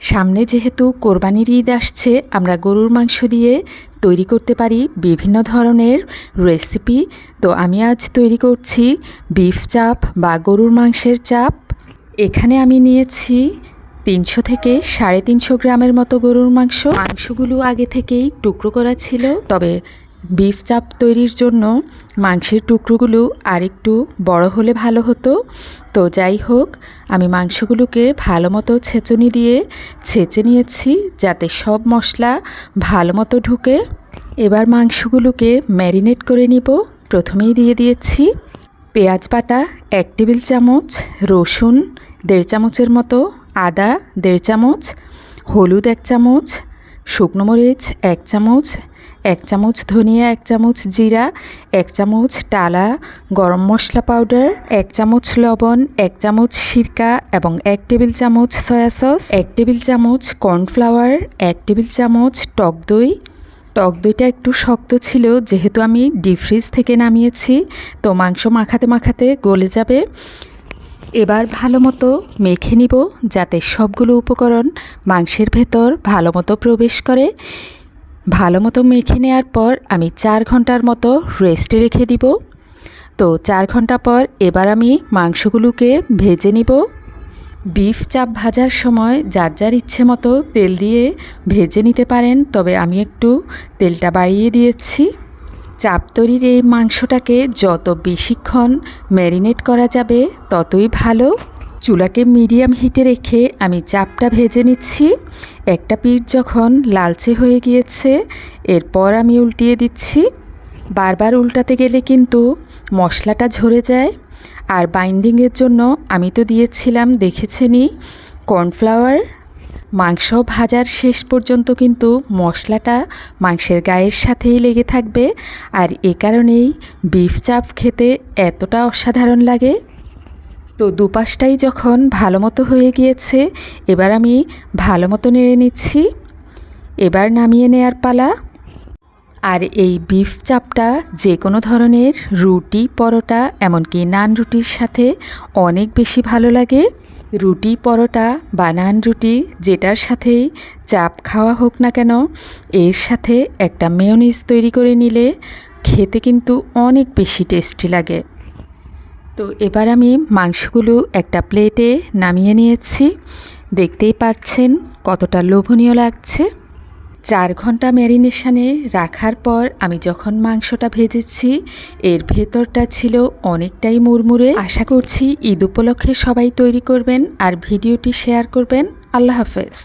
সামনে যেহেতু কোরবানির ঈদ আসছে, আমরা গরুর মাংস দিয়ে তৈরি করতে পারি বিভিন্ন ধরনের রেসিপি। তো আমি আজ তৈরি করছি বিফ চাপ বা গরুর মাংসের চাপ। এখানে আমি নিয়েছি 300 থেকে 350 গ্রামের মতো গরুর মাংসগুলো আগে থেকেই টুকরো করা ছিল, তবে বিফ চাপ তৈরির জন্য মাংসের টুকরোগুলো আরেকটু বড় হলে ভালো হতো। তো যাই হোক, আমি মাংসগুলোকে ভালো মতো ছেঁচুনি দিয়ে ছেঁচে নিয়েছি যাতে সব মশলা ভালো মতো ঢুকে। এবার মাংসগুলোকে ম্যারিনেট করে নিব। প্রথমেই দিয়ে দিয়েছি পেঁয়াজ বাটা 1 টেবিল চামচ, রসুন 1.5 চামচের মতো, আদা 1.5 চামচ, হলুদ 1 চামচ, শুকনো মরিচ 1 চামচ, 1 চামচ ধনিয়া, 1 চামচ জিরা, 1 চামচ টালা গরম মশলা পাউডার, 1 চামচ লবণ, 1 চামচ সিরকা এবং 1 টেবিল চামচ সয়া সস, 1 টেবিল চামচ কর্নফ্লাওয়ার, 1 টেবিল চামচ টক দই। টক দইটা একটু শক্ত ছিল যেহেতু আমি ডিপ ফ্রিজ থেকে নামিয়েছি, তো মাংস মাখাতে মাখাতে গলে যাবে। এবার ভালো মতো মেখে নিব যাতে সবগুলো উপকরণ মাংসের ভেতর ভালো মতো প্রবেশ করে। ভালো মতো মেখে নেওয়ার পর আমি 4 ঘন্টার মতো রেস্টে রেখে দিব। তো 4 ঘন্টা পর এবার আমি মাংসগুলোকে ভেজে নিব। বিফ চাপ ভাজার সময় যার যার ইচ্ছে মতো তেল দিয়ে ভেজে নিতে পারেন, তবে আমি একটু তেলটা বাড়িয়ে দিয়েছি। চাপ তৈরির এই মাংসটাকে যত বেশিক্ষণ ম্যারিনেট করা যাবে ততই ভালো। চুলাকে মিডিয়াম হিটে রেখে আমি চাপটা ভেজে নিচ্ছি। একটা পিঠ যখন লালচে হয়ে গিয়েছে, এরপর আমি উল্টিয়ে দিচ্ছি। বারবার উল্টাতে গেলে কিন্তু মশলাটা ঝরে যায়। আর বাইন্ডিংয়ের জন্য আমি তো দিয়েছিলাম, দেখেছেনই, কর্নফ্লাওয়ার। মাংস ভাজার শেষ পর্যন্ত কিন্তু মশলাটা মাংসের গায়ের সাথেই লেগে থাকবে, আর এ কারণেই বিফ চাপ খেতে এতটা অসাধারণ লাগে। তো দুপাশটাই যখন ভালো মতো হয়ে গিয়েছে, এবার আমি ভালো মতো নেড়ে নিচ্ছি। এবার নামিয়ে নেয়ার পালা। আর এই বিফ চাপটা যে কোনো ধরনের রুটি, পরোটা, এমনকি নান রুটির সাথে অনেক বেশি ভালো লাগে। রুটি, পরোটা বা নান রুটি যেটার সাথেই চাপ খাওয়া হোক না কেন, এর সাথে একটা মেয়োনিজ তৈরি করে নিলে খেতে কিন্তু অনেক বেশি টেস্টি লাগে। তো এবার আমি মাংসগুলো একটা প্লেটে নামিয়ে নিয়েছি। দেখতেই পাচ্ছেন কতটা লোভনীয় লাগছে। 4 ঘন্টা ম্যারিনেশনে রাখার পর আমি যখন মাংসটা ভেজেছি, এর ভেতরটা ছিল অনেকটাই মুড়মুড়ে। আশা করছি ঈদ উপলক্ষে সবাই তৈরি করবেন আর ভিডিওটি শেয়ার করবেন। আল্লাহ হাফেজ।